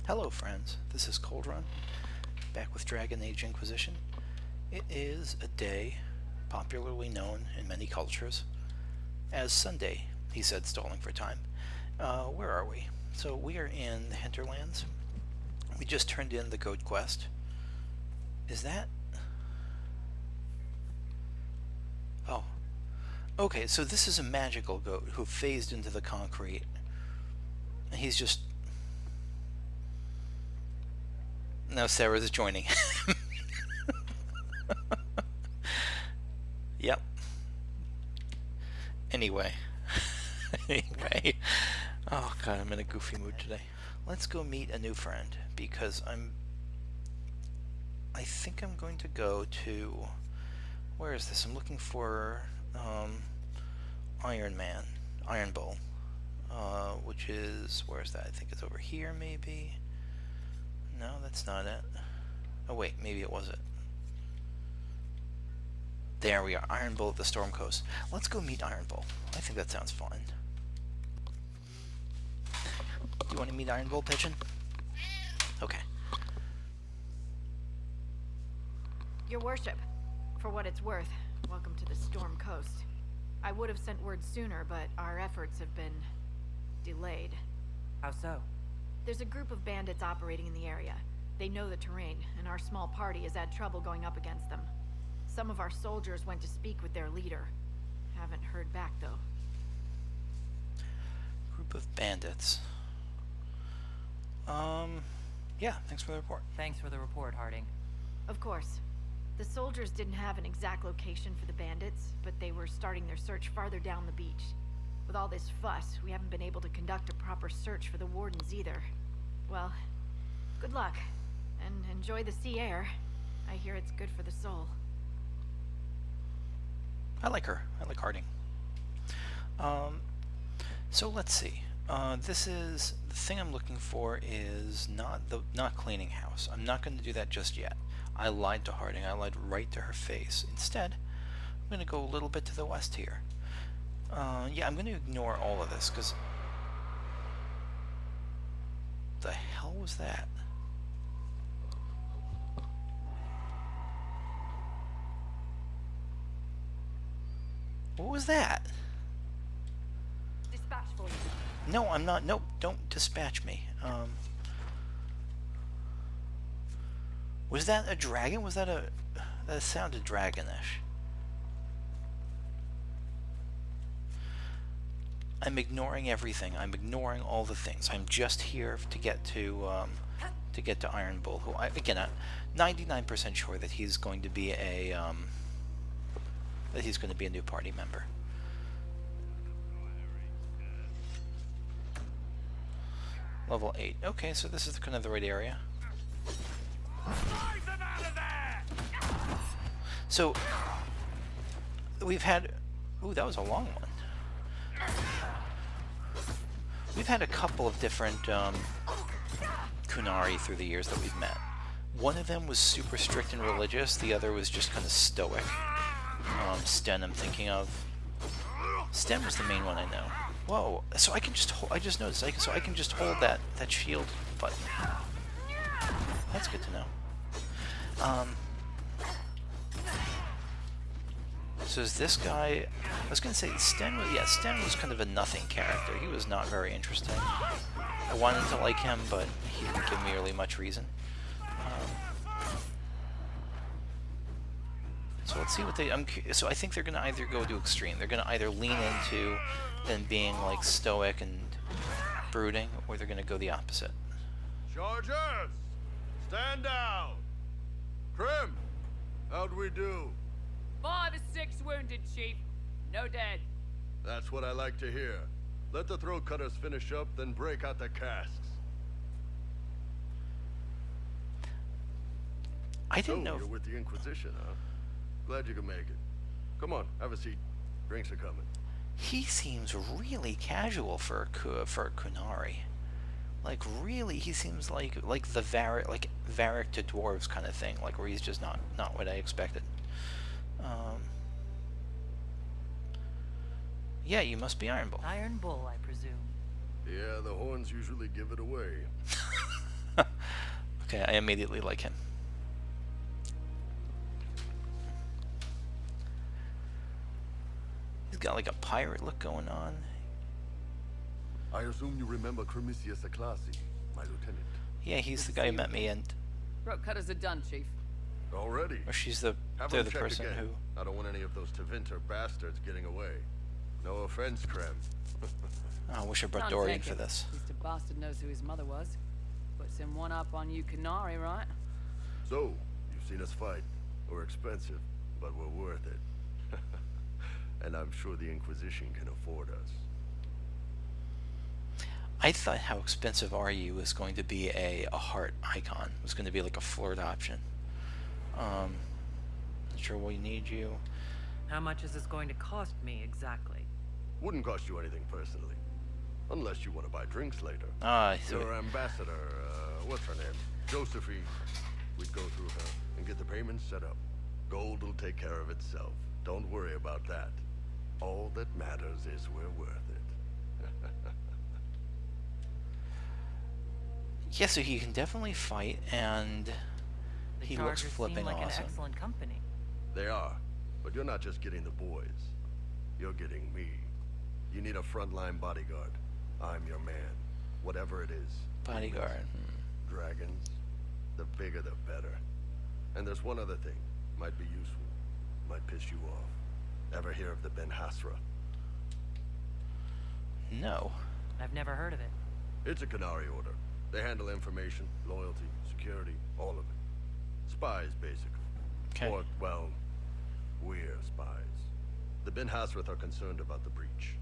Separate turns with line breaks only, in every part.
Hello friends, this is Cold Run, back with Dragon Age Inquisition. It is a day popularly known in many cultures as Sunday, he said, stalling for time. Where are we? So we are in the Hinterlands. We just turned in the goat quest. Is that... Oh. Okay, so this is a magical goat who phased into the concrete. He's just... Now Sarah's joining. Yep. Anyway. Anyway. Oh god, I'm in a goofy mood today. Let's go meet a new friend, because I think I'm going to go to... Where is this? I'm looking for Iron Bull. Which is... Where's that? I think it's over here, maybe? No, that's not it. Oh wait, maybe it was it. There we are, Iron Bull at the Storm Coast. Let's go meet Iron Bull. I think that sounds fun. You want to meet Iron Bull, Pigeon? Okay.
Your worship, for what it's worth, welcome to the Storm Coast. I would have sent word sooner, but our efforts have been delayed.
How so?
There's a group of bandits operating in the area. They know the terrain, and our small party has had trouble going up against them. Some of our soldiers went to speak with their leader. Haven't heard back, though.
Group of bandits. Yeah, thanks for the report.
Thanks for the report, Harding.
Of course. The soldiers didn't have an exact location for the bandits, but they were starting their search farther down the beach. With all this fuss, we haven't been able to conduct a proper search for the wardens either. Well, good luck, and enjoy the sea air. I hear it's good for the soul.
I like her. I like Harding. So let's see. This is... The thing I'm looking for is not cleaning house. I'm not going to do that just yet. I lied to Harding. I lied right to her face. Instead, I'm going to go a little bit to the west here. Yeah, I'm going to ignore all of this, because... The hell was that? What was that?
Dispatch for you.
No, I'm not. Nope, don't dispatch me. Was that a dragon? Was that a... That sounded dragonish. I'm ignoring everything. I'm ignoring all the things. I'm just here to get to Iron Bull, who I'm 99% sure that he's going to be a new party member. Level 8. Okay, so this is kind of the right area. So we've had... Ooh, that was a long one. We've had a couple of different Qunari through the years that we've met. One of them was super strict and religious, the other was just kind of stoic. Sten I'm thinking of. Sten was the main one I know. Whoa, so I can just hold, I just noticed, so I can just hold that shield button. That's good to know. So is this guy... I was going to say, Sten was kind of a nothing character. He was not very interesting. I wanted to like him, but he didn't give me really much reason. So let's see what they... So I think they're going to either go to extreme. They're going to either lean into them being like stoic and brooding, or they're going to go the opposite.
Chargers! Stand down! Krim! How'd we do?
5 or 6 wounded, Chief. No dead.
That's what I like to hear. Let the throat cutters finish up, then break out the casks.
I didn't know...
You're with the Inquisition, huh? Glad you could make it. Come on, have a seat. Drinks are coming.
He seems really casual for a Qunari. Like, really, he seems like the Varric to dwarves kind of thing, like where he's just not what I expected. Yeah, you must be Iron Bull.
Iron Bull, I presume.
Yeah, the horns usually give it away.
Okay, I immediately like him. He's got like a pirate look going on.
I assume you remember Cremisius Aclasi, my lieutenant.
Yeah, he's the guy who met me, and
Throat cutters are done, Chief.
Already?
or she's
Have
they're
them
the
checked
person
again.
who.
I don't want any of those Tevinter bastards getting away. No offense, Krem.
Oh, I wish I brought
Can't
Dorian
take
for
it.
this.
At least a bastard knows who his mother was. Puts him one up on you Qunari, right?
So, you've seen us fight. We're expensive, but we're worth it. And I'm sure the Inquisition can afford us.
I thought how expensive are you was going to be a heart icon. It was going to be like a flirt option. Not sure we need you.
How much is this going to cost me exactly?
Wouldn't cost you anything personally. Unless you want to buy drinks later.
Ah, so
Your ambassador, what's her name? Josephine. We'd go through her and get the payments set up. Gold will take care of itself. Don't worry about that. All that matters is we're worth it.
yeah, so he can definitely fight, and
The
he looks
Chargers
flipping
seem like
awesome.
an excellent company.
They are. But you're not just getting the boys. You're getting me. You need a frontline bodyguard. I'm your man. Whatever it is.
Bodyguard.
Dragons. The bigger the better. And there's one other thing. Might be useful. Might piss you off. Ever hear of the Ben Hasra?
No.
I've never heard of it.
It's a Qunari order. They handle information, loyalty, security, all of it. Spies, basically.
Okay.
Or, well, we're spies. The Ben Hasrath are concerned about the breach.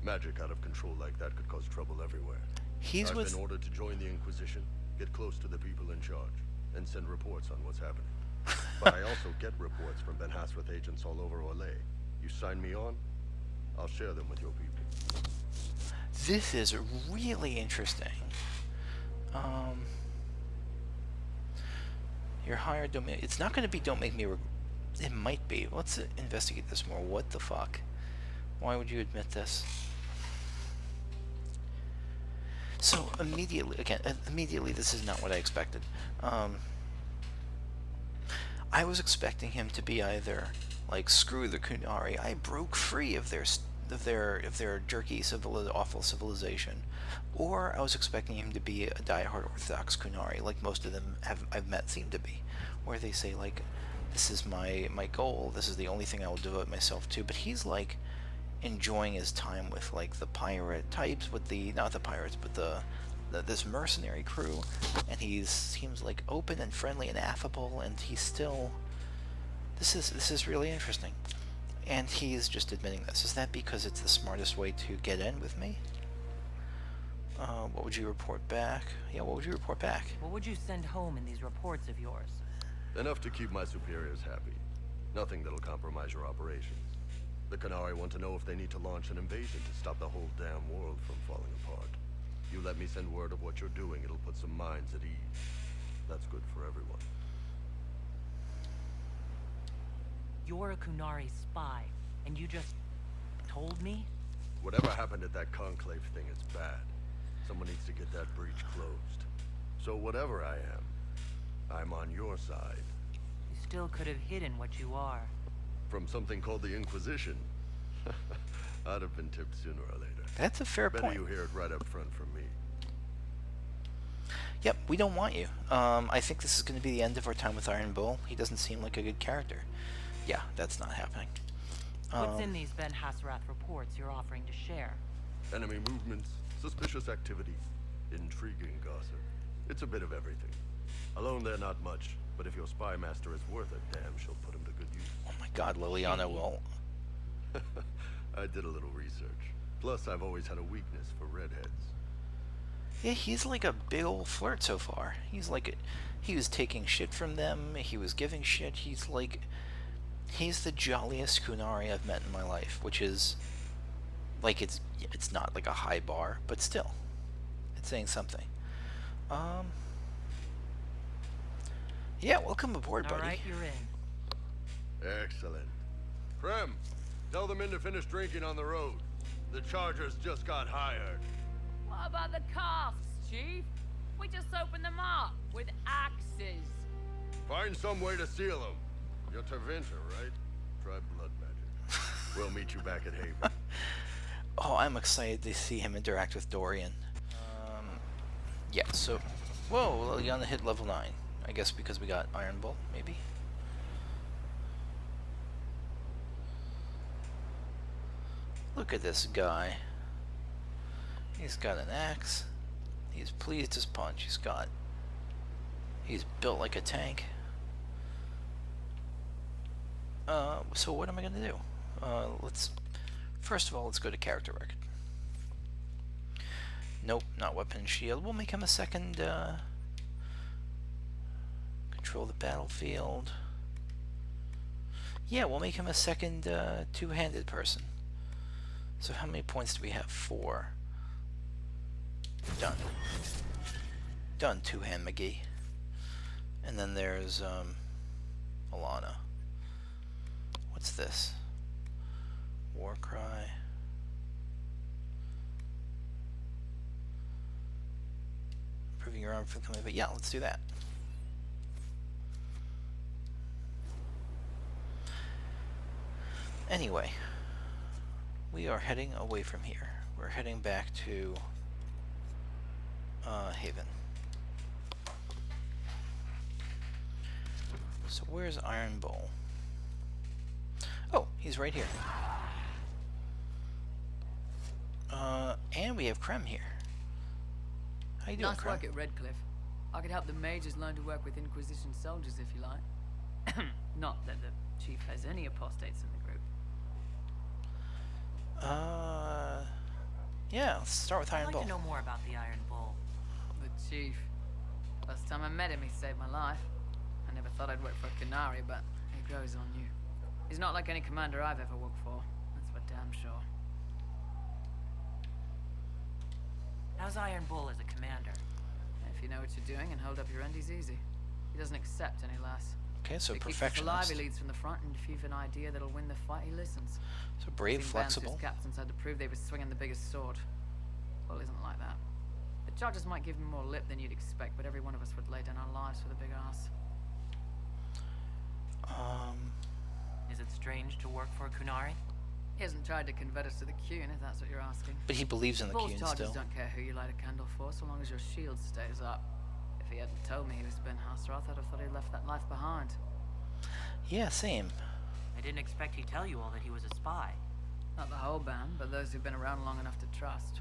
Magic out of control like that could cause trouble everywhere.
He's
I've
with.
been ordered to join the Inquisition, get close to the people in charge, and send reports on what's happening. But I also get reports from Ben Hasrath agents all over Orlais. You sign me on, I'll share them with your people.
This is really interesting. Your higher domain. It's not going to be. Don't make me. It might be. Let's investigate this more. What the fuck? Why would you admit this? So immediately, again, immediately, this is not what I expected. I was expecting him to be either like, screw the Qunari, I broke free of their jerky, awful civilization, or I was expecting him to be a diehard Orthodox Qunari, like most of them I've met seem to be, where they say like, this is my goal, this is the only thing I will devote myself to. But he's like enjoying his time with like the pirate types, with the not the pirates, but this mercenary crew, and he seems like open and friendly and affable, and he's still. This is really interesting, and he's just admitting this. Is that because it's the smartest way to get in with me? What would you report back? Yeah, what would you report back?
What would you send home in these reports of yours?
Enough to keep my superiors happy. Nothing that'll compromise your operations. The Qunari want to know if they need to launch an invasion to stop the whole damn world from falling apart. You let me send word of what you're doing, it'll put some minds at ease. That's good for everyone.
You're a Qunari spy, and you just told me?
Whatever happened at that conclave thing is bad. Someone needs to get that breach closed. So whatever I am, I'm on your side.
You still could have hidden what you are.
From something called the Inquisition. I'd have been tipped sooner or later.
That's a fair
Better
point.
you hear it right up front from me.
Yep, we don't want you. I think this is going to be the end of our time with Iron Bull. He doesn't seem like a good character. Yeah, that's not happening.
What's in these Ben Hasrath reports you're offering to share?
Enemy movements, suspicious activity, intriguing gossip. It's a bit of everything. Alone they're not much, but if your spy master is worth it, damn, she'll put him to good use.
Oh my god, Liliana will.
I did a little research. Plus, I've always had a weakness for redheads.
Yeah, he's like a big old flirt so far. He's like, he was taking shit from them, he was giving shit, he's like, he's the jolliest Qunari I've met in my life, which is, like, it's not like a high bar, but still, it's saying something. Yeah, welcome aboard, buddy.
Alright, you're in.
Excellent. Krem, tell the men to finish drinking on the road. The Chargers just got hired.
What about the casks, Chief? We just opened them up.
Find some way to seal them. You're Tevinter, right? Try blood magic. We'll meet you back at Haven.
Oh, I'm excited to see him interact with Dorian. Yeah, so... Whoa, Liliana hit level 9. I guess because we got Iron Bull, maybe? Look at this guy. He's got an axe. He's pleased as punch. He's built like a tank. So what am I gonna do? First of all, let's go to character record. Nope, not weapon and shield. We'll make him a second, control the battlefield. Yeah, we'll make him a second, two-handed person. So how many points do we have? 4. Done. Done, two-hand McGee. And then there's, Alana. What's this? Warcry. Improving your arm for the coming, but yeah, let's do that. Anyway, we are heading away from here. We're heading back to Haven. So where's Iron Bull? Oh, he's right here. And we have Krem here. How you doing,
Nice
Krem?
work at Redcliffe. I could help the mages learn to work with Inquisition soldiers if you like. Not that the chief has any apostates in the group.
Yeah, let's start with
I'd
Iron
like
Bull.
to know more about the Iron Bull.
The chief. Last time I met him, he saved my life. I never thought I'd work for a Qunari, but it grows on you. He's not like any commander I've ever worked for. That's for damn sure.
How's Iron Bull as a commander?
If you know what you're doing and hold up your end, he's easy. He doesn't accept any less.
Okay, so
If he keeps us alive,
perfectionist.
he leads from the front, and if you've an idea that'll win the fight, he listens.
So brave,
Seen
flexible.
Banner's captains had to prove they were swinging the biggest sword. Bull isn't like that. The charges might give him more lip than you'd expect, but every one of us would lay down our lives for the big ass.
Is it strange to work for a Qunari?
He hasn't tried to convert us to the Qun, if that's what you're asking.
But he believes in the
Bull's
Qun
charges
still.
don't care who you light a candle for, so long as your shield stays up. If he hadn't told me he was Ben Hasroth, I'd have thought he'd left that life behind.
Yeah, same.
I didn't expect he'd tell you all that he was a spy.
Not the whole band, but those who've been around long enough to trust.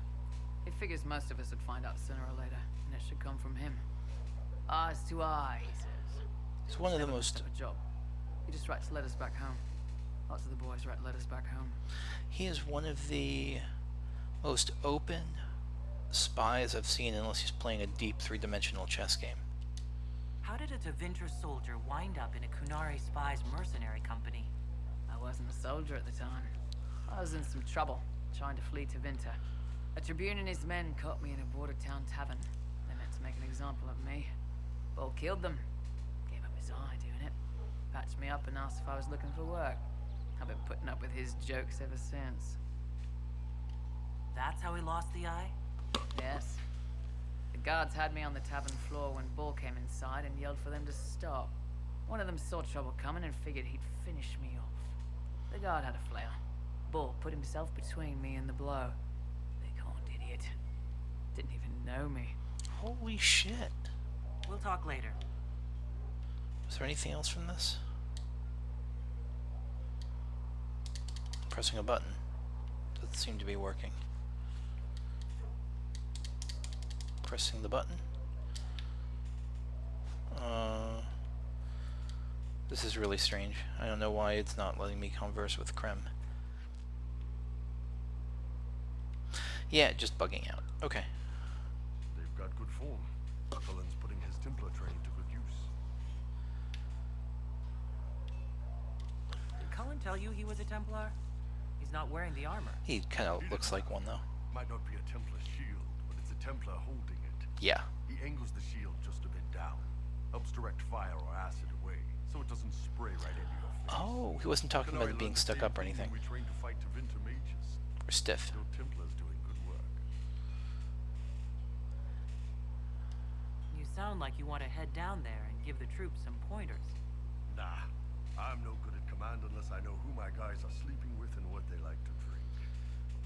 He figures most of us would find out sooner or later, and it should come from him. Eyes to eye, he says.
It's one of the
Never
most...
must have a job. He just writes letters back home. Lots of the boys write letters back home.
He is one of the most open spies I've seen, unless he's playing a deep three-dimensional chess game.
How did a Tevinter soldier wind up in a Qunari spy's mercenary company?
I wasn't a soldier at the time. I was in some trouble, trying to flee to Vinter. A tribune and his men caught me in a border town tavern. They meant to make an example of me. Bull killed them. Gave up his eye doing it. Patched me up and asked if I was looking for work. I've been putting up with his jokes ever since.
That's how he lost the eye?
Yes. The guards had me on the tavern floor when Bull came inside and yelled for them to stop. One of them saw trouble coming and figured he'd finish me off. The guard had a flare. Bull put himself between me and the blow. Big horned idiot. Didn't even know me.
Holy shit.
We'll talk later.
Is there anything else from this? Pressing a button. Doesn't seem to be working. Pressing the button. This is really strange. I don't know why it's not letting me converse with Krem. Yeah, just bugging out. Okay.
They've got good form. Cullen's putting his Templar training to good use.
Did Cullen tell you he was a Templar? He's not wearing the armor.
He kind of looks like one, though.
Might not be a Templar shield, but it's a Templar holding it.
Yeah.
He angles the shield just a bit down. Helps direct fire or acid away, so it doesn't spray right into your face.
Oh, he wasn't talking about it being stuck up or anything.
We train to fight Tevinter mages.
Or stiff.
Still Templars doing good work.
You sound like you want to head down there and give the troops some pointers.
Nah, I'm no good at command unless I know who my guys are sleeping with and what they like to drink.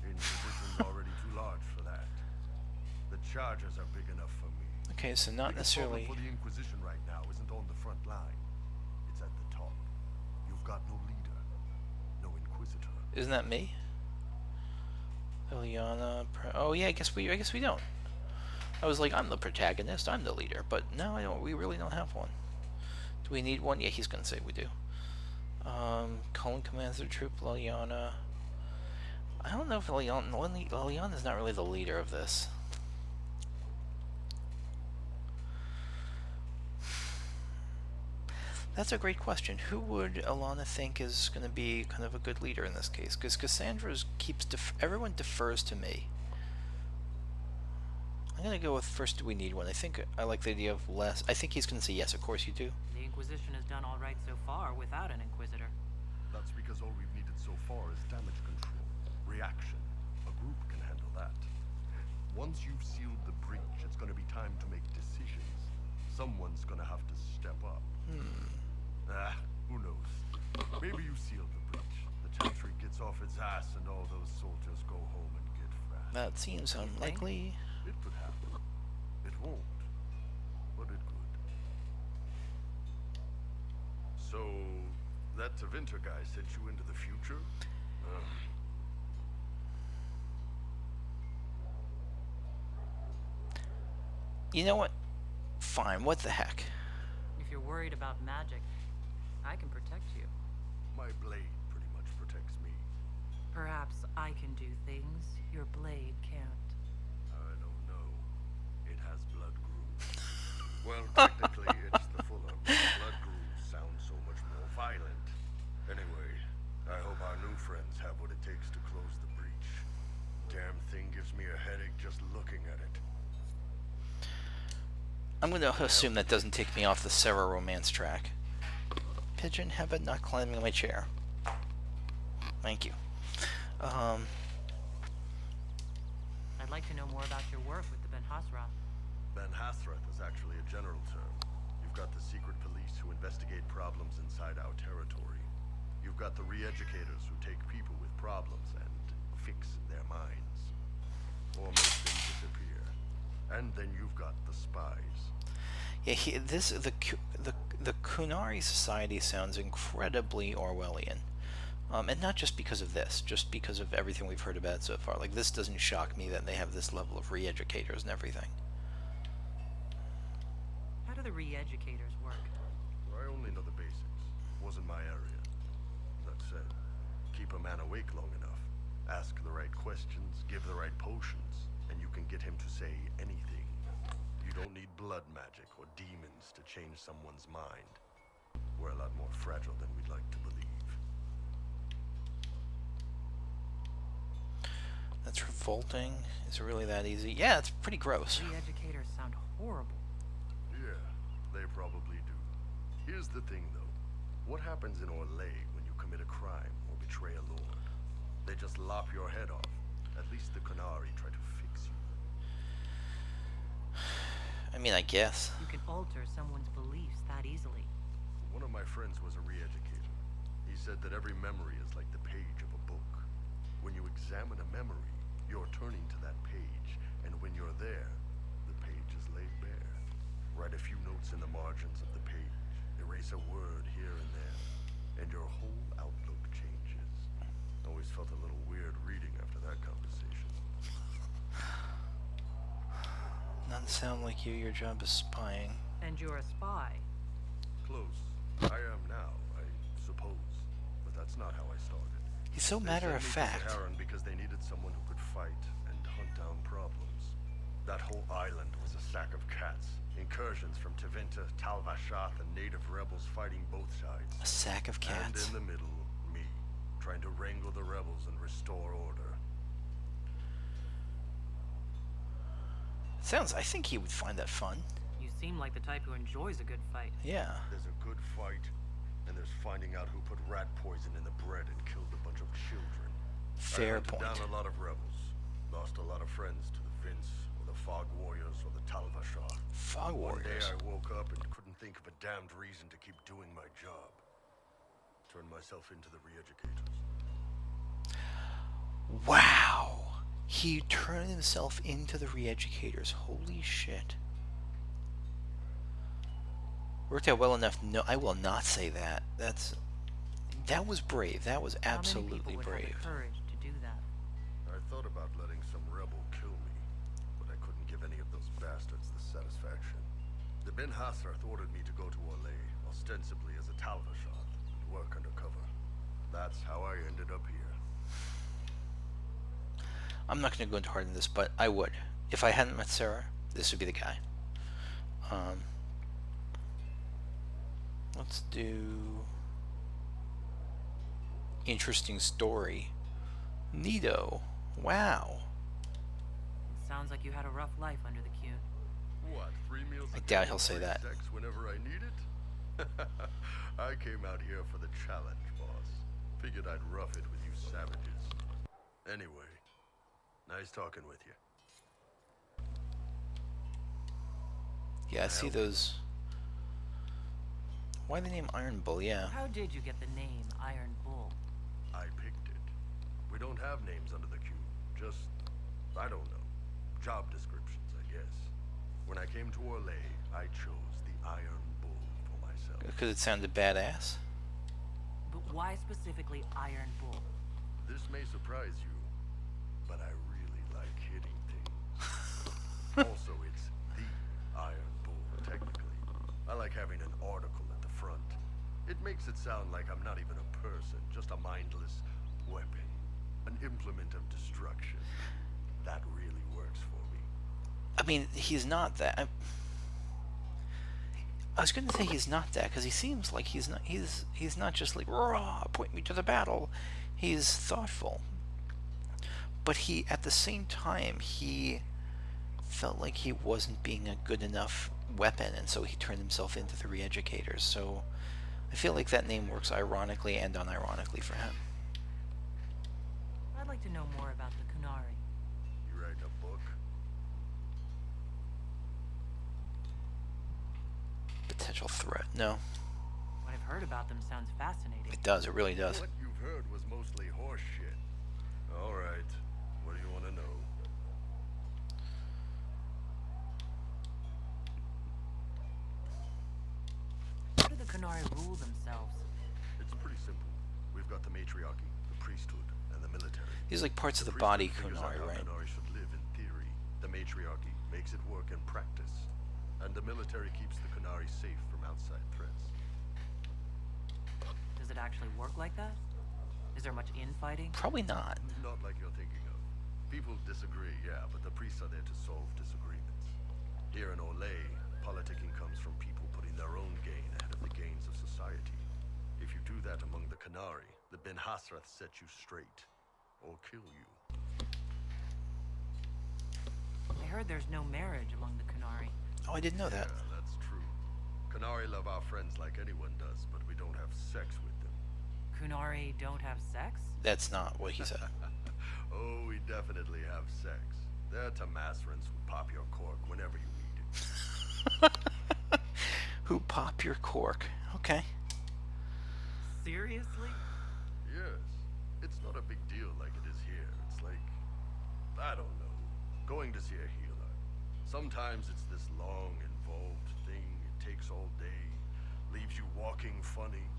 Inquisition's already too large for that. The charges are big enough for me.
Okay, so not
Biggest problem
necessarily.
for the Inquisition right now isn't on the front line. It's at the top. You've got no leader, no Inquisitor.
Isn't that me? Liliana. Oh yeah, I guess we don't. I was like, I'm the protagonist, I'm the leader, but no, I don't. We really don't have one. Do we need one? Yeah, he's gonna say we do. Cullen commands the troop. Liliana. I don't know if Liliana's not really the leader of this. That's a great question. Who would Alana think is going to be kind of a good leader in this case? Because Cassandra's everyone defers to me. I'm going to go with first, do we need one? I think I like the idea of less. I think he's going to say yes, of course you do.
The Inquisition has done all right so far without an Inquisitor.
That's because all we've needed so far is damage control, reaction. A group can handle that. Once you've sealed the breach, it's going to be time to make decisions. Someone's going to have to step up. Who knows? Maybe you sealed the breach. The Chantry gets off its ass and all those soldiers go home and get fat.
That seems unlikely.
It could happen. It won't, but it could. So, that Tevinter guy sent you into the future?
You know what? Fine, what the heck?
If you're worried about magic, I can protect you.
My blade pretty much protects me.
Perhaps I can do things your blade can't.
I don't know. It has blood grooves. Well, technically, it's the Fulham. Blood grooves sound so much more violent. Anyway, I hope our new friends have what it takes to close the breach. Damn thing gives me a headache just looking at it.
I'm going to assume that doesn't take me off the Sarah romance track. Pigeon, how about not climbing on my chair? Thank you.
I'd like to know more about your work with the Ben Hasrath.
Ben Hasrath is actually a general term. You've got the secret police who investigate problems inside our territory. You've got the re-educators who take people with problems and fix their minds. Or make them disappear. And then you've got the spies.
Yeah, the Qunari society sounds incredibly Orwellian. And not just because of this, just because of everything we've heard about it so far. Like, this doesn't shock me that they have this level of re-educators and everything.
How do the re-educators work?
I only know the basics. Wasn't my area. That said, keep a man awake long enough. Ask the right questions, give the right potions, and you can get him to say anything. You don't need blood magic or demons to change someone's mind. We're a lot more fragile than we'd like to believe.
That's revolting. Is it really that easy? Yeah, it's pretty gross.
Re-educators sound horrible.
Yeah, they probably do. Here's the thing, though. What happens in Orlais when you commit a crime or betray a lord? They just lop your head off. At least the Qunari try to fix you.
I mean, I guess.
You can alter someone's beliefs that easily.
One of my friends was a re-educator. He said that every memory is like the page of a book. When you examine a memory, you're turning to that page, and when you're there, the page is laid bare. Write a few notes in the margins of the page, erase a word here and there, and your whole outlook changes. Always felt a little weird reading after that conversation.
Doesn't sound like you. Your job is spying.
And you're a spy.
Close. I am now, I suppose. But that's not how I started.
He's so matter of fact.
They sent me to Saharan because they needed someone who could fight and hunt down problems. That whole island was a sack of cats. Incursions from Tevinter, Tal Vashath, and native rebels fighting both sides.
A sack of cats.
And in the middle, me, trying to wrangle the rebels and restore order.
I think he would find that fun.
You seem like the type who enjoys a good fight.
Yeah.
There's a good fight, and there's finding out who put rat poison in the bread and killed a bunch of children.
Fair
I hunted
point.
down a lot of rebels. Lost a lot of friends to the Vince, or the Fog Warriors, or the Tal Vashath.
Fog
One day
Warriors.
I woke up and couldn't can't think of a damned reason to keep doing my job. Turn myself into the re-educators.
Wow! He turned himself into the re-educators. Holy shit. Worked out well enough. No, I will not say that. That was brave. That was absolutely
How many people would
brave.
have the courage to do that?
I thought about letting some rebel kill me, but I couldn't give any of those bastards the satisfaction. The Ben Hasrath ordered me to go to Orlais, ostensibly as a Talvashon, and work undercover. That's how I ended up here.
I'm not going to go into hard on this, but I would. If I hadn't met Sarah, this would be the guy. Let's do... Interesting story. Neato. Wow.
Sounds like you had a rough life under the Qun.
What, 3 meals
I
a
doubt
day
he'll
and
say
free
that.
sex whenever I need it? I came out here for the challenge, boss. Figured I'd rough it with you savages. Anyway, nice talking with you.
Yeah, I see those... Why the name Iron Bull? Yeah.
How did you get the name Iron Bull?
I picked it. We don't have names under the Qun. Just, I don't know, job descriptions, I guess. When I came to Orlais, I chose the Iron Bull for myself.
Because it sounded badass.
But why specifically Iron Bull?
This may surprise you, but I really like hitting things. Also, it's the Iron Bull, technically. I like having an article at the front. It makes it sound like I'm not even a person, just a mindless weapon. An implement of destruction. That really works for me.
I mean, he's not that. I was going to say he's not that, because he seems like he's not just like, raw, point me to the battle. He's thoughtful. But he, at the same time, he felt like he wasn't being a good enough weapon, and so he turned himself into the re-educators. So I feel like that name works ironically and unironically for him.
I'd like to know more about the Qunari.
You writing a book?
Potential threat. No,
What I've heard about them sounds fascinating.
it does. It really does.
What you've heard was mostly horse shit. All right. What do you want to know?
How do the Qunari rule themselves?
It's pretty simple. We've got the matriarchy, the priesthood, and the military.
These are like parts of the
priesthood
body
figures out
Qunari,
how
right?
Qunari should live in theory. The matriarchy makes it work in practice. And the military keeps the Qunari safe from outside threats.
Does it actually work like that? Is there much infighting?
Probably not.
Not like you're thinking of. People disagree, yeah, but the priests are there to solve disagreements. Here in Orlais, politicking comes from people putting their own gain ahead of the gains of society. If you do that among the Qunari, the Ben Hasrath set you straight, or kill you.
I heard there's no marriage among the Qunari.
Oh, I didn't know that.
Yeah, that's true. Qunari love our friends like anyone does, but we don't have sex with them.
Qunari don't have sex?
That's not what he said.
Oh, we definitely have sex. They're Tamasrans who pop your cork whenever you need it.
Who pop your cork? Okay.
Seriously?
Yes. It's not a big deal like it is here. It's like, I don't know, going to see a healer. Sometimes it's this long, involved thing. It takes all day, leaves you walking funny.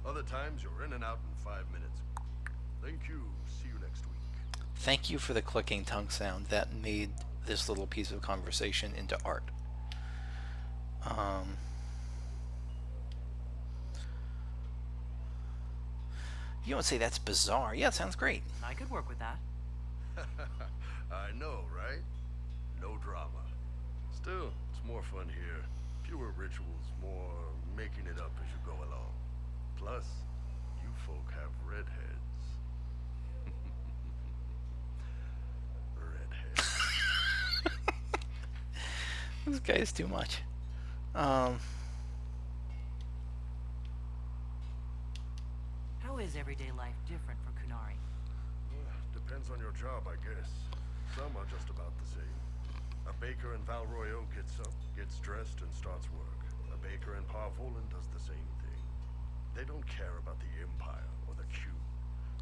Other times you're in and out in 5 minutes. Thank you. See you next week.
Thank you for the clicking tongue sound. That made this little piece of conversation into art. You don't say that's bizarre. Yeah, it sounds great.
I could work with that.
I know, right? No drama. Still, it's more fun here. Fewer rituals, more making it up as you go along. Plus, you folk have redheads. Redheads.
This guy is too much.
How is everyday life different for Qunari?
Depends on your job, I guess. Some are just about the same. A baker in Val Royaux gets up, gets dressed, and starts work. A baker in Parvolan does the same thing. They don't care about the Empire or the Q.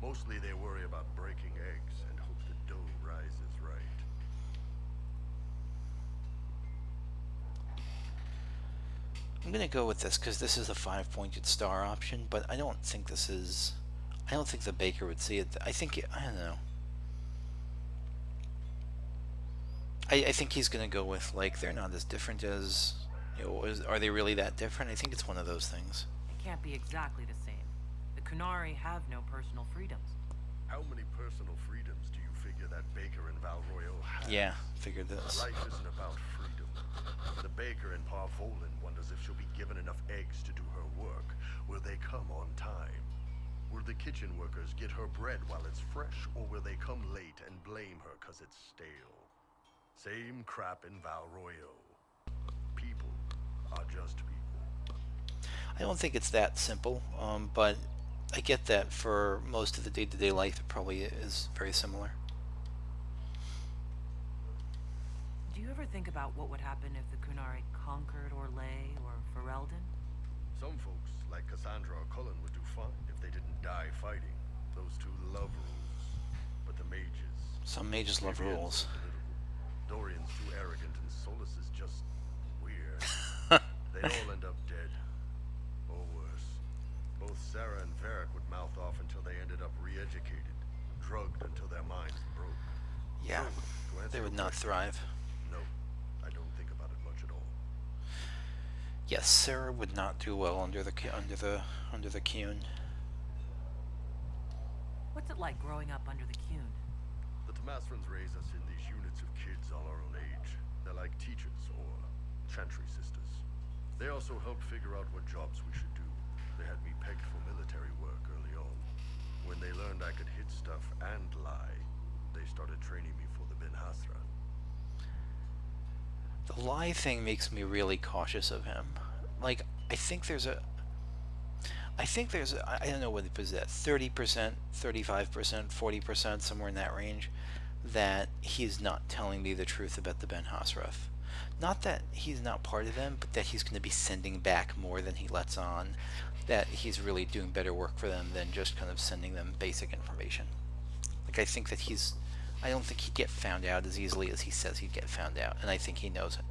Mostly they worry about breaking eggs and hope the dough rises right.
I'm gonna go with this because this is a 5-pointed star option, but I don't think this is. I don't think the baker would see it. I think I don't know. I think he's gonna go with like they're not as different as. Are they really that different? I think it's one of those things.
It can't be exactly the same. The Qunari have no personal freedoms.
How many personal freedoms do you figure that baker in Valroyo has?
Yeah, figured this.
Life isn't about freedom. The baker in Parvolan wonders if she'll be given enough eggs to do her work. Will they come on time? Will the kitchen workers get her bread while it's fresh, or will they come late and blame her 'cause it's stale? Same crap in Valroyo. People are just people.
I don't think it's that simple, but I get that for most of the day-to-day life it probably is very similar.
Do you ever think about what would happen if the Qunari conquered Orlais or Ferelden?
Some folks, like Cassandra or Cullen, would do fine if they didn't die fighting. Those two love rules. But the mages...
Some mages love
Vivian's
rules.
political. Dorian's too arrogant, and Solus is just... weird. They'd all end up dead. Or worse. Both Sarah and Varric would mouth off until they ended up re-educated. Drugged until their minds broke.
Yeah,
So, to answer
they would
your
not
question,
thrive.
No, I don't think about it much at all.
Yes, Sarah would not do well under the Qun.
What's it like growing up under the Qun?
The Tamasrans raise us in these units of kids all our own age. They're like teachers or chantry sisters. They also helped figure out what jobs we should do. They had me pegged for military work early on. When they learned I could hit stuff and lie, they started training me for the Ben Hasran.
The lie thing makes me really cautious of him. Like, I don't know what it was, that 30%, 35%, 40%, somewhere in that range, that he's not telling me the truth about the Ben Hasraf. Not that he's not part of them, but that he's going to be sending back more than he lets on, that he's really doing better work for them than just kind of sending them basic information. Like, I don't think he'd get found out as easily as he says he'd get found out, and I think he knows it.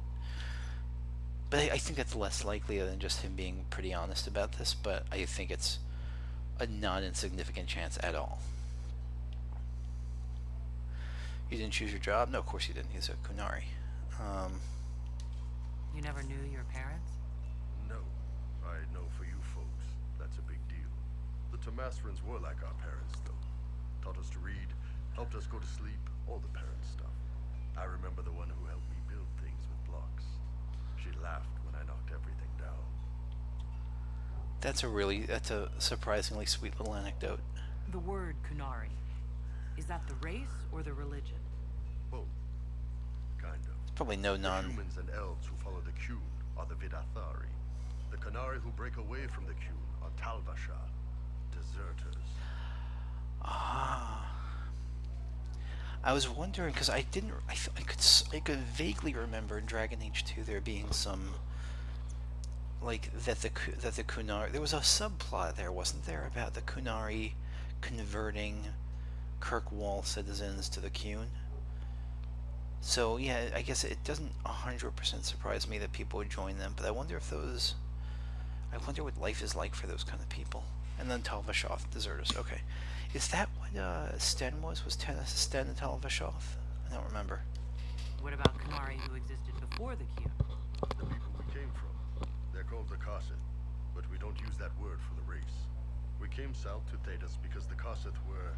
But I think that's less likely than just him being pretty honest about this, but I think it's a non-insignificant chance at all. You didn't choose your job? No, of course you didn't. He's a Qunari.
You never knew your parents?
No, I know for you folks, that's a big deal. The Tamasrans were like our parents, though. Taught us to read, helped us go to sleep, all the parent stuff. I remember the one who helped me build things with blocks. She laughed when I knocked everything down.
That's a surprisingly sweet little anecdote.
The word Qunari. Is that the race or the religion?
Both. Kind of.
Probably no
The
non.
humans and elves who follow the Qun are the Vidathari. The Qunari who break away from the Qun are Talvasha, deserters.
Ah. I was wondering because I could vaguely remember in Dragon Age 2 there being some, like, that the Qunari, there was a subplot there, wasn't there, about the Qunari converting Kirkwall citizens to the Qun. So yeah, I guess it doesn't 100% surprise me that people would join them, but I wonder what life is like for those kind of people. And then Talvashoth, deserters. Okay, is that what Sten was? Was Sten a Talvashoth? I don't remember.
What about Qunari who existed before the Qun?
The people we came from. They're called the Koseth, but we don't use that word for the race. We came south to Thedas because the Koseth were...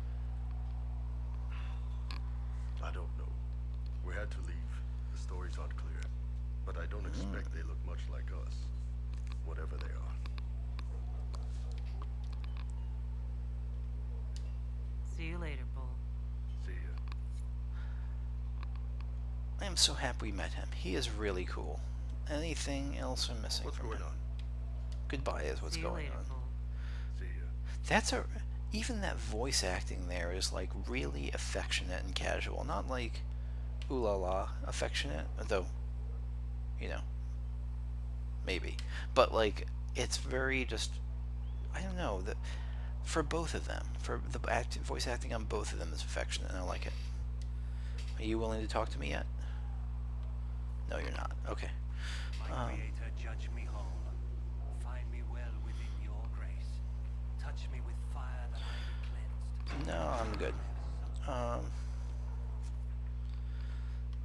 I don't know. We had to leave. The stories aren't clear. But I don't expect they look much like us. Whatever they are.
See you later, Bull.
See ya.
I am so happy we met him. He is really cool. Anything else I'm missing
What's
from
going
him?
on?
Goodbye is what's
See you
going
later,
on.
Bull.
See ya.
Even that voice acting there is like really affectionate and casual. Not like ooh la la affectionate, though, maybe. But like it's very just, I don't know, for both of them, for the voice acting on both of them is affectionate, and I like it. Are you willing to talk to me yet? No, you're not. Okay.
My Creator, judge me whole. Find me well within your grace. Touch me with fire that I be cleansed.
No, I'm good.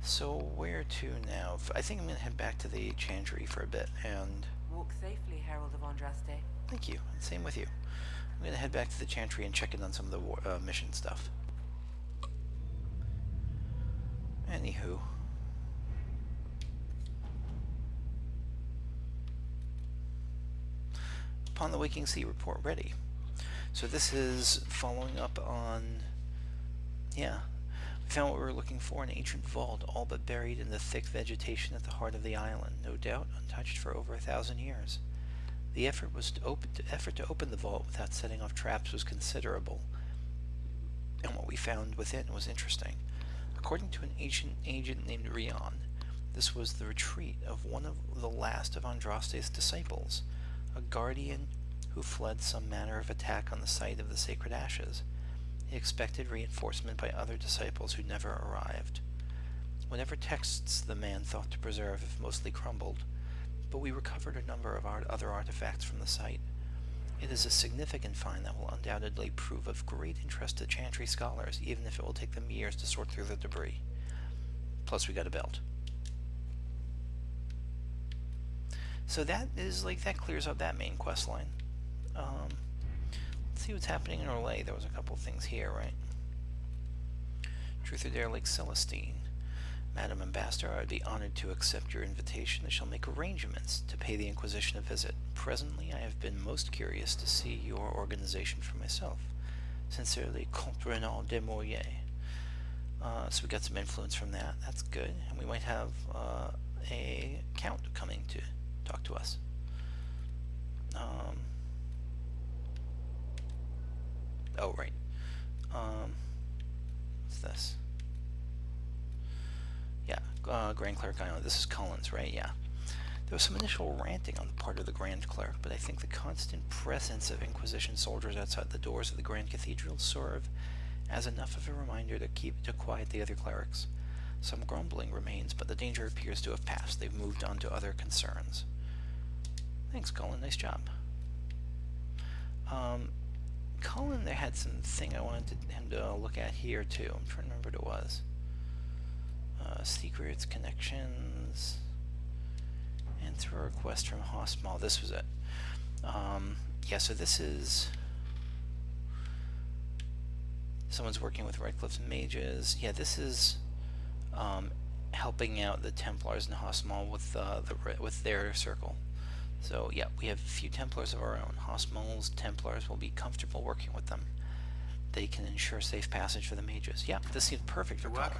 So where to now? I think I'm gonna head back to the Chantry for a bit, and
Walk safely, Herald of Andraste.
thank you. And same with you. I'm gonna head back to the Chantry and check in on some of the mission stuff. Anywho. Upon the Waking Sea report ready. So this is following up on, yeah, we found what we were looking for, an ancient vault, all but buried in the thick vegetation at the heart of the island, no doubt untouched for over 1,000 years. The effort to open the vault without setting off traps was considerable, and what we found within was interesting. According to an ancient agent named Rion, this was the retreat of one of the last of Andraste's disciples, a guardian who fled some manner of attack on the site of the sacred ashes. He expected reinforcement by other disciples who never arrived. Whatever texts the man thought to preserve have mostly crumbled, but we recovered a number of other artifacts from the site. It is a significant find that will undoubtedly prove of great interest to Chantry scholars, even if it will take them years to sort through the debris. Plus we got a belt. So that is, like, that clears up that main quest line. Let's see what's happening in Orlais. There was a couple things here, right? Truth or Dare Lake Celestine. Madam Ambassador, I would be honored to accept your invitation. I shall make arrangements to pay the Inquisition a visit. Presently, I have been most curious to see your organization for myself. Sincerely, Comte Renaud de Mourier. So we got some influence from that. That's good. And we might have a count coming to talk to us. Oh, right. What's this? Yeah, Grand Cleric Island. This is Collins, right? Yeah. There was some initial ranting on the part of the Grand Cleric, but I think the constant presence of Inquisition soldiers outside the doors of the Grand Cathedral serve as enough of a reminder to quiet the other clerics. Some grumbling remains, but the danger appears to have passed. They've moved on to other concerns. Thanks, Colin. Nice job. Colin, they had something I wanted him to look at here, too. I'm trying to remember what it was. Secrets, connections, answer a request from Hosmal. This was it. Yeah, so this is... Someone's working with Redcliffe's mages. Yeah, this is helping out the Templars in Hosmal with their circle. So yeah, we have a few Templars of our own. Hosmal's Templars will be comfortable working with them. They can ensure safe passage for the mages. Yeah, this seems perfect for Colin.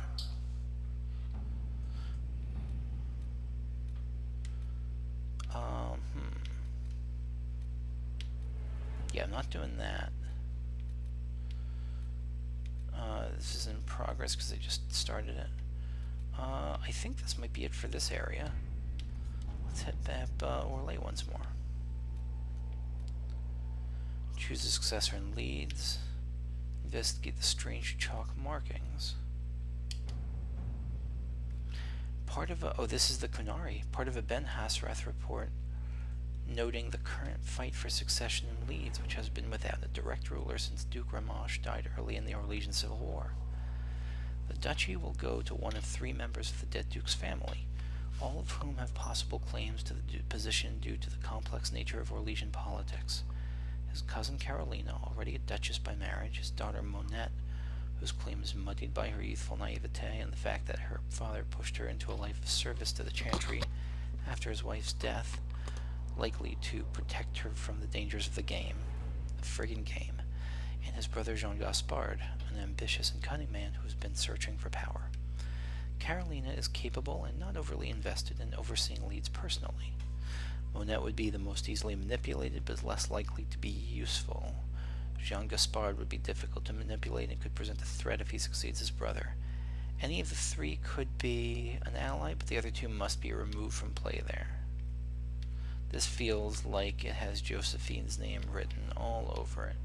Yeah, I'm not doing that. This is in progress because they just started it. I think this might be it for this area. Let's head back Orlais once more. Choose a successor in Leeds. Investigate the strange chalk markings. Part of a... Oh, this is the Qunari. Part of a Ben Hasrath report noting the current fight for succession in Leeds, which has been without a direct ruler since Duke Ramash died early in the Orlesian Civil War. The duchy will go to one of 3 members of the dead duke's family, all of whom have possible claims to the position due to the complex nature of Orlesian politics. His cousin Carolina, already a duchess by marriage, his daughter Monette, whose claim is muddied by her youthful naivete and the fact that her father pushed her into a life of service to the Chantry after his wife's death, likely to protect her from the dangers of the game, the friggin' game, and his brother Jean Gaspard, an ambitious and cunning man who has been searching for power. Carolina is capable and not overly invested in overseeing Leeds personally. Monette would be the most easily manipulated, but less likely to be useful. Jean Gaspard would be difficult to manipulate and could present a threat if he succeeds his brother. Any of the 3 could be an ally, but the other 2 must be removed from play there. This feels like it has Josephine's name written all over it.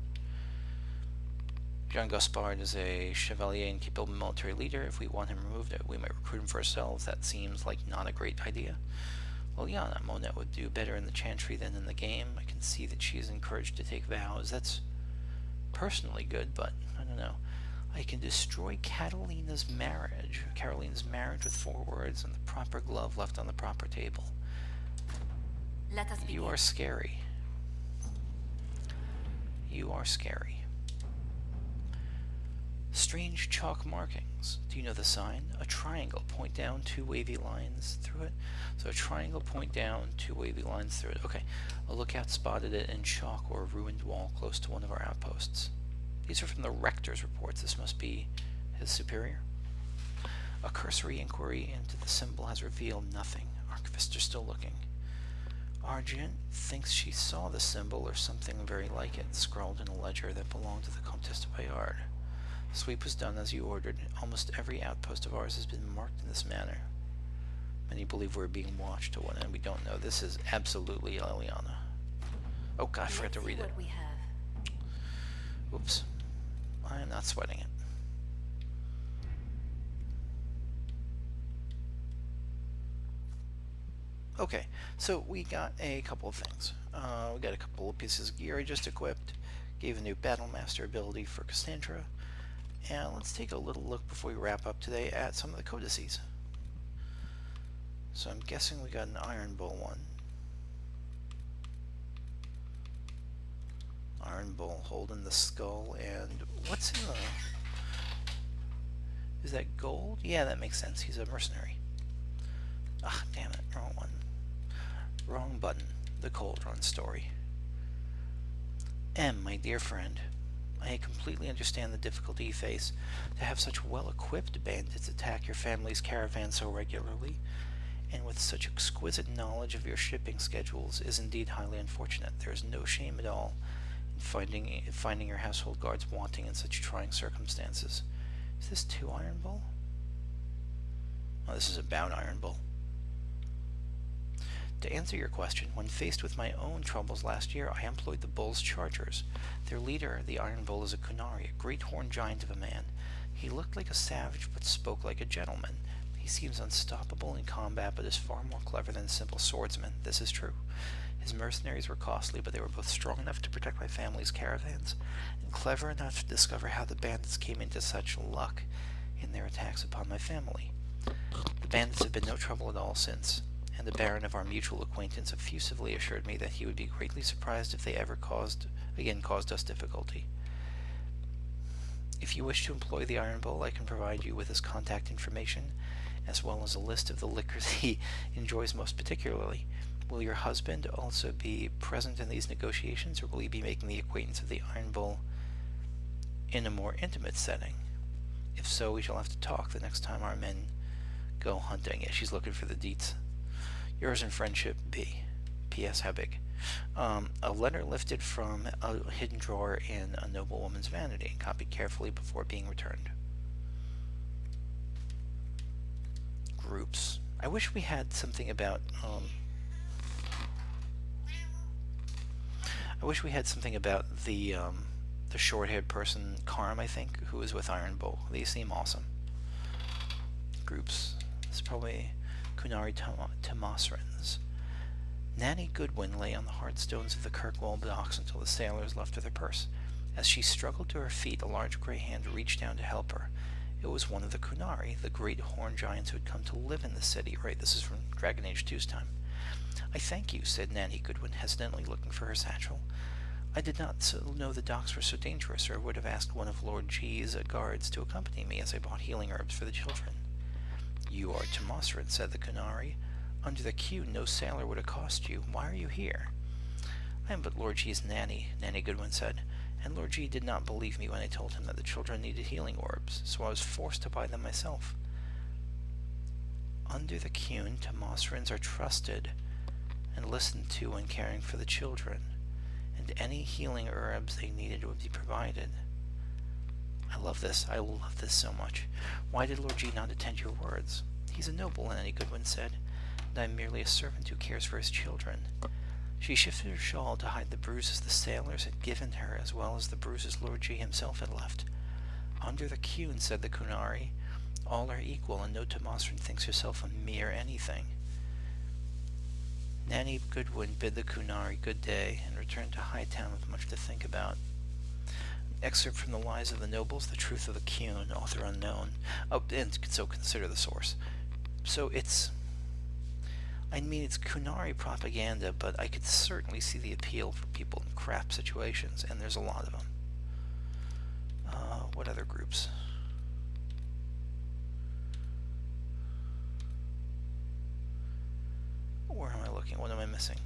Jean Gaspard is a chevalier and capable military leader. If we want him removed, we might recruit him for ourselves. That seems like not a great idea. Liliana, Monette would do better in the chantry than in the game. I can see that she is encouraged to take vows. That's personally good, but I don't know. I can destroy Catalina's marriage. Carolina's marriage with 4 words and the proper glove left on the proper table.
Let us begin.
You are scary. You are scary. Strange chalk markings. Do you know the sign? A triangle, point down, 2 wavy lines through it. So a triangle, point down, 2 wavy lines through it. Okay. A lookout spotted it in chalk or a ruined wall close to one of our outposts. These are from the rector's reports. This must be his superior. A cursory inquiry into the symbol has revealed nothing. Archivists are still looking. Argent thinks she saw the symbol or something very like it, scrawled in a ledger that belonged to the Comtesse de Bayard. Sweep was done as you ordered. Almost every outpost of ours has been marked in this manner. Many believe we're being watched to what end we don't know. This is absolutely Liliana. Oh god, I forgot to read it.
What we have.
Oops. I am not sweating it. Okay, so we got a couple of things. We got a couple of pieces of gear I just equipped. Gave a new Battlemaster ability for Cassandra. And let's take a little look before we wrap up today at some of the codices. So I'm guessing we got an Iron Bull one. Iron Bull holding the skull, and what's in the... Is that gold? Yeah, that makes sense. He's a mercenary. Ah, damn it. Wrong one. Wrong button. The Cold Run story. M, my dear friend. I completely understand the difficulty you face. To have such well-equipped bandits attack your family's caravan so regularly, and with such exquisite knowledge of your shipping schedules, is indeed highly unfortunate. There is no shame at all in finding your household guards wanting in such trying circumstances. Is this 2 Iron Bull? Oh, this is about Iron Bull. To answer your question, when faced with my own troubles last year, I employed the Bull's Chargers. Their leader, the Iron Bull, is a Qunari, a great horned giant of a man. He looked like a savage, but spoke like a gentleman. He seems unstoppable in combat, but is far more clever than a simple swordsman. This is true. His mercenaries were costly, but they were both strong enough to protect my family's caravans, and clever enough to discover how the bandits came into such luck in their attacks upon my family. The bandits have been no trouble at all since, and the Baron of our mutual acquaintance effusively assured me that he would be greatly surprised if they ever caused us difficulty. If you wish to employ the Iron Bull, I can provide you with his contact information, as well as a list of the liquors he enjoys most particularly. Will your husband also be present in these negotiations, or will he be making the acquaintance of the Iron Bull in a more intimate setting? If so, we shall have to talk the next time our men go hunting. Yeah, she's looking for the deets. Yours in friendship, B. P.S. How big? A letter lifted from a hidden drawer in a noblewoman's vanity and copied carefully before being returned. Groups. I wish we had something about, the short-haired person, Karm, I think, who is with Iron Bull. They seem awesome. Groups. This is probably Qunari Tomasrans. Nanny Goodwin lay on the hard stones of the Kirkwall docks until the sailors left her their purse. As she struggled to her feet, a large gray hand reached down to help her. It was one of the Qunari, the great horned giants who had come to live in the city. Right, this is from Dragon Age 2's time. I thank you, said Nanny Goodwin, hesitantly looking for her satchel. I did not know the docks were so dangerous, or would have asked one of Lord G's guards to accompany me as I bought healing herbs for the children. You are Tomasran, said the Qunari. Under the queue, no sailor would accost you. Why are you here? I am but Lord G's nanny, Nanny Goodwin said, and Lord G did not believe me when I told him that the children needed healing orbs, so I was forced to buy them myself. Under the queue, Tomasrans are trusted and listened to when caring for the children, and any healing herbs they needed would be provided. I love this. I love this so much. Why did Lord G not attend your words? He's a noble, Nanny Goodwin said, and I am merely a servant who cares for his children. She shifted her shawl to hide the bruises the sailors had given her, as well as the bruises Lord G himself had left. Under the Qun, said the Qunari, all are equal, and no Tomasran thinks herself a mere anything. Nanny Goodwin bid the Qunari good day and returned to Hightown with much to think about. Excerpt from The Lies of the Nobles, The Truth of the Qun, author unknown. Oh, and so consider the source. So it's Qunari propaganda, but I could certainly see the appeal for people in crap situations, and there's a lot of them. What other groups? Where am I looking? What am I missing?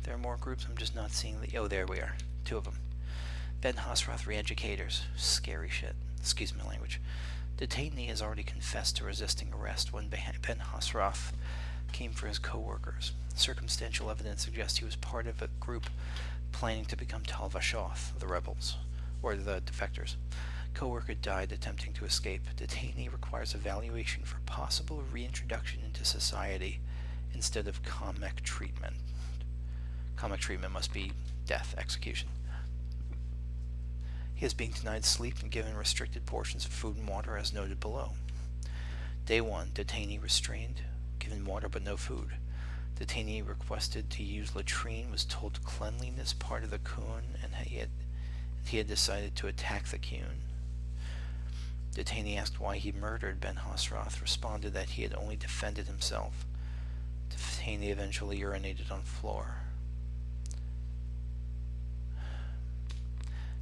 There are more groups, I'm just not seeing the... Oh, there we are. 2 of them. Ben Hasroth re-educators. Scary shit. Excuse my language. Detainee has already confessed to resisting arrest when Ben Hasroth came for his co-workers. Circumstantial evidence suggests he was part of a group planning to become Tal Vashoth, the rebels, or the defectors. Co-worker died attempting to escape. Detainee requires evaluation for possible reintroduction into society instead of comic treatment. Comic treatment must be death, execution. He is being denied sleep and given restricted portions of food and water as noted below. Day 1, detainee restrained, given water but no food. Detainee requested to use latrine, was told cleanliness part of the Qun, and he had decided to attack the Qun. Detainee asked why he murdered Ben Hasroth, responded that he had only defended himself. Detainee eventually urinated on floor.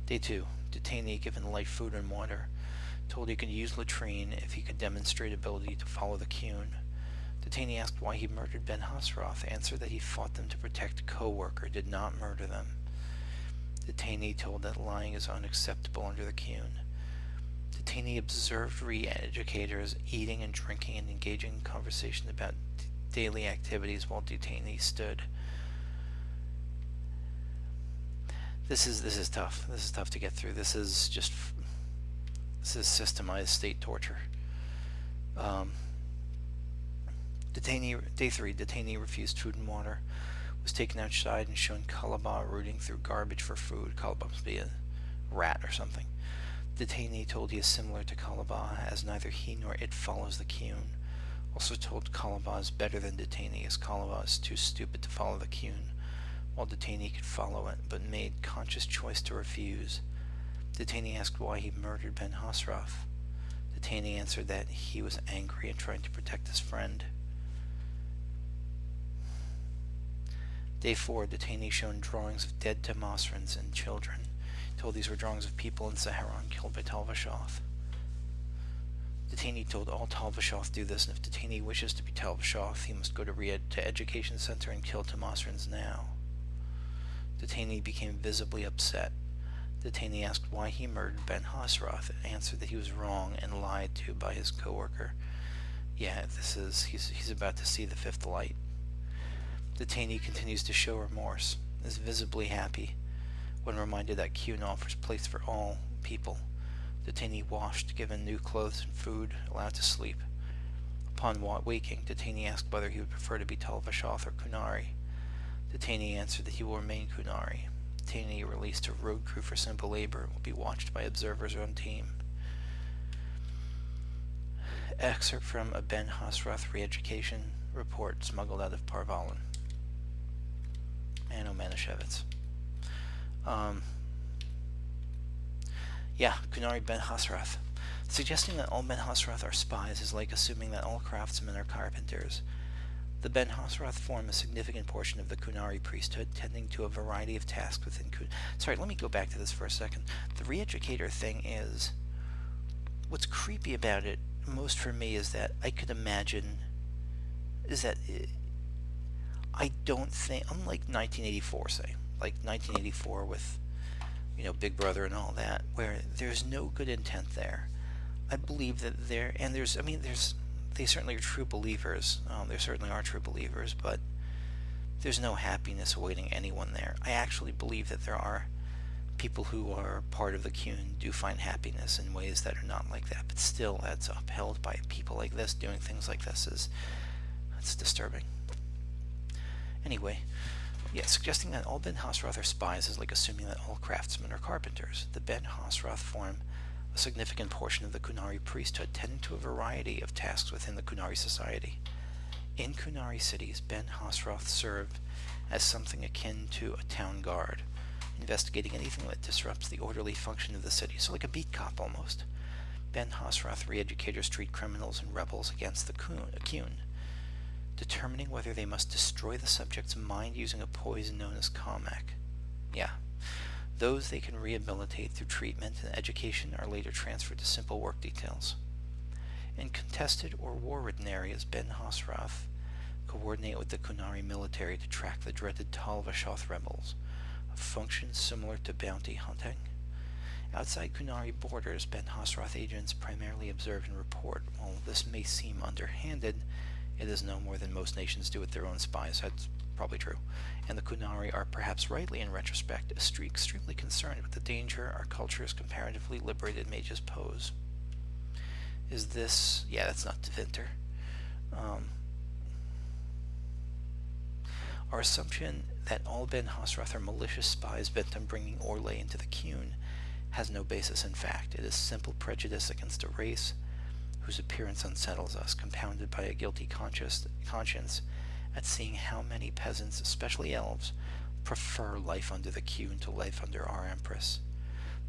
Day 2, detainee given light food and water, told he could use latrine if he could demonstrate ability to follow the Qun. Detainee asked why he murdered Ben Hasroth, answered that he fought them to protect co-worker, did not murder them. Detainee told that lying is unacceptable under the Qun. Detainee observed re-educators eating and drinking and engaging in conversation about daily activities while detainee stood. This is tough. This is tough to get through. This is systemized state torture. Day 3, detainee refused food and water, was taken outside and shown Kalaba rooting through garbage for food. Kalaba must be a rat or something. Detainee told he is similar to Kalaba, as neither he nor it follows the Qun. Also told Kalaba is better than detainee, as Kalaba is too stupid to follow the Qun, while detainee could follow it, but made conscious choice to refuse. Detainee asked why he murdered Ben Hasroth. Detainee answered that he was angry and trying to protect his friend. Day 4, detainee shown drawings of dead Tomasrans and children. Told these were drawings of people in Saharan killed by Tal Vashoth. Detainee told all Tal Vashoth do this, and if detainee wishes to be Tal Vashoth, he must go to Education Center and kill Tomasrans now. Detainee became visibly upset. Detainee asked why he murdered Ben Hasroth, and answered that he was wrong and lied to by his co-worker. Yeah, he's about to see the fifth light. Detainee continues to show remorse, is visibly happy when reminded that Qun offers place for all people. Detainee washed, given new clothes and food, allowed to sleep. Upon waking, detainee asked whether he would prefer to be Tal Vashoth or Qunari. Detainee answered that he will remain Qunari. Detainee released to road crew for simple labor and will be watched by observers on team. Excerpt from a Ben Hasroth re-education report smuggled out of Parvalin. And Manischewitz. Qunari Ben Hasroth. Suggesting that all Ben Hasroth are spies is like assuming that all craftsmen are carpenters. The Ben Hasroth form a significant portion of the Qunari priesthood, tending to a variety of tasks within Sorry, let me go back to this for a second. The re-educator thing is... What's creepy about it, most for me, is that I could imagine... I don't think... Unlike 1984, say. Like 1984 with, Big Brother and all that, where there's no good intent there. I believe that they certainly are true believers. There certainly are true believers, but there's no happiness awaiting anyone there. I actually believe that there are people who are part of the Qun do find happiness in ways that are not like that, but still that's upheld by people like this doing things like this it's disturbing. Anyway, yeah, suggesting that all Ben Hasroth are spies is like assuming that all craftsmen are carpenters. The Ben Hasroth form a significant portion of the Qunari priesthood, tending to a variety of tasks within the Qunari society. In Qunari cities, Ben Hasroth served as something akin to a town guard, investigating anything that disrupts the orderly function of the city, so like a beat cop almost. Ben Hasroth re-educators treat criminals and rebels against the Qun, determining whether they must destroy the subject's mind using a poison known as Kamek. Yeah. Those they can rehabilitate through treatment and education are later transferred to simple work details. In contested or war-ridden areas, Ben Hasroth coordinate with the Qunari military to track the dreaded Tal-Vashoth rebels, a function similar to bounty hunting. Outside Qunari borders, Ben Hasroth agents primarily observe and report. While this may seem underhanded, it is no more than most nations do with their own spies. That's probably true. And the Qunari are perhaps rightly, in retrospect, extremely concerned with the danger our culture's comparatively liberated mages pose. Is this... yeah, that's not Devinter. Our assumption that all Ben Hasroth are malicious spies bent on bringing Orlais into the Qun has no basis in fact. It is simple prejudice against a race whose appearance unsettles us, compounded by a guilty conscience at seeing how many peasants, especially elves, prefer life under the Qun to life under our Empress.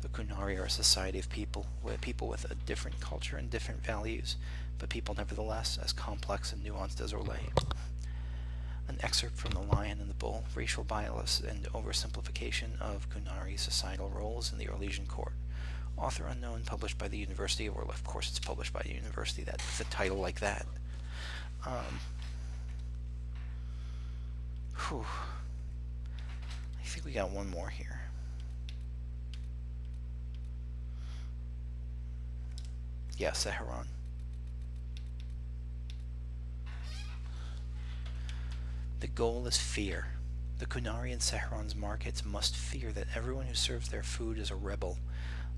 The Qunari are a society of people with a different culture and different values, but people nevertheless as complex and nuanced as Orlais. An excerpt from The Lion and the Bull, Racial Bias and Oversimplification of Qunari Societal Roles in the Orlesian Court. Author unknown, published by the University of Orlais. Of course it's published by a university that with a title like that. I think we got one more here. Yeah, Seharon. The goal is fear. The Qunari in Seharon's markets must fear that everyone who serves their food is a rebel,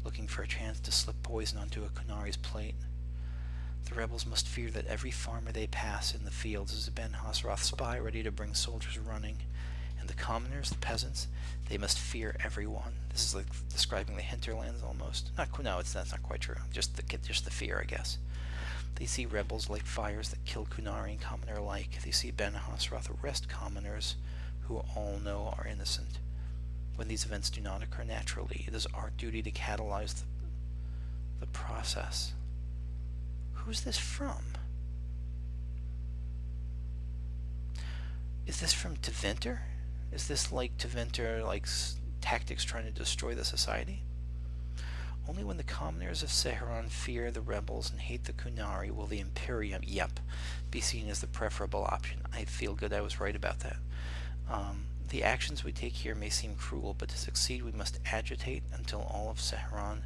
looking for a chance to slip poison onto a Qunari's plate. The rebels must fear that every farmer they pass in the fields is a Ben Hasroth spy ready to bring soldiers running. And the commoners, the peasants, they must fear everyone. This is like describing the hinterlands almost. No, that's not quite true. Just the fear, I guess. They see rebels like fires that kill Qunari and commoner alike. They see Ben Hasroth arrest commoners who all know are innocent. When these events do not occur naturally, it is our duty to catalyze the process. Who's this from? Is this from Tevinter? Is this like Tevinter, like tactics trying to destroy the society? Only when the commoners of Seharon fear the rebels and hate the Qunari will the Imperium, be seen as the preferable option. I feel good I was right about that. The actions we take here may seem cruel, but to succeed we must agitate until all of Seharon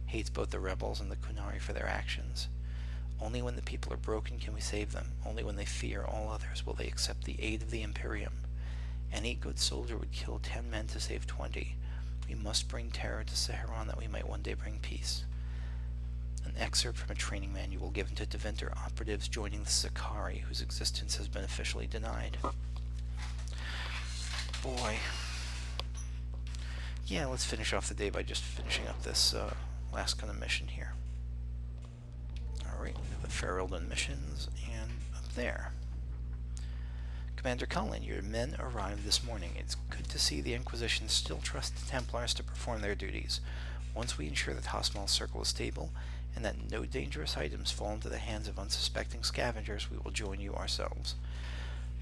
hates both the rebels and the Qunari for their actions. Only when the people are broken can we save them. Only when they fear all others will they accept the aid of the Imperium. Any good soldier would kill 10 men to save 20. We must bring terror to Seharon that we might one day bring peace. An excerpt from a training manual given to Tevinter operatives joining the Sakari, whose existence has been officially denied. Boy. Yeah, let's finish off the day by just finishing up this last kind of mission here. Alright, the Ferelden missions, and up there. Commander Cullen, your men arrived this morning. It's good to see the Inquisition still trust the Templars to perform their duties. Once we ensure that Hosmal's circle is stable, and that no dangerous items fall into the hands of unsuspecting scavengers, we will join you ourselves.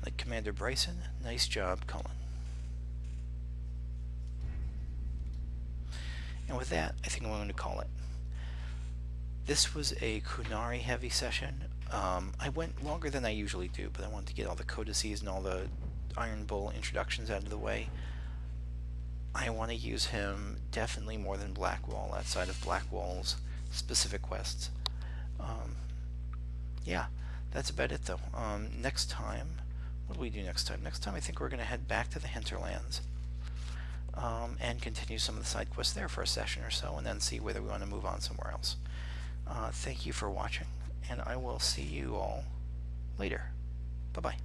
Like Commander Bryson, nice job, Cullen. And with that, I think I'm going to call it. This was a Qunari heavy session. I went longer than I usually do, but I wanted to get all the codices and all the Iron Bull introductions out of the way. I want to use him definitely more than Blackwall, outside of Blackwall's specific quests. Yeah, that's about it though. Next time, what do we do next time? Next time I think we're going to head back to the Hinterlands. and continue some of the side quests there for a session or so, and then see whether we want to move on somewhere else. Thank you for watching, and I will see you all later. Bye-bye.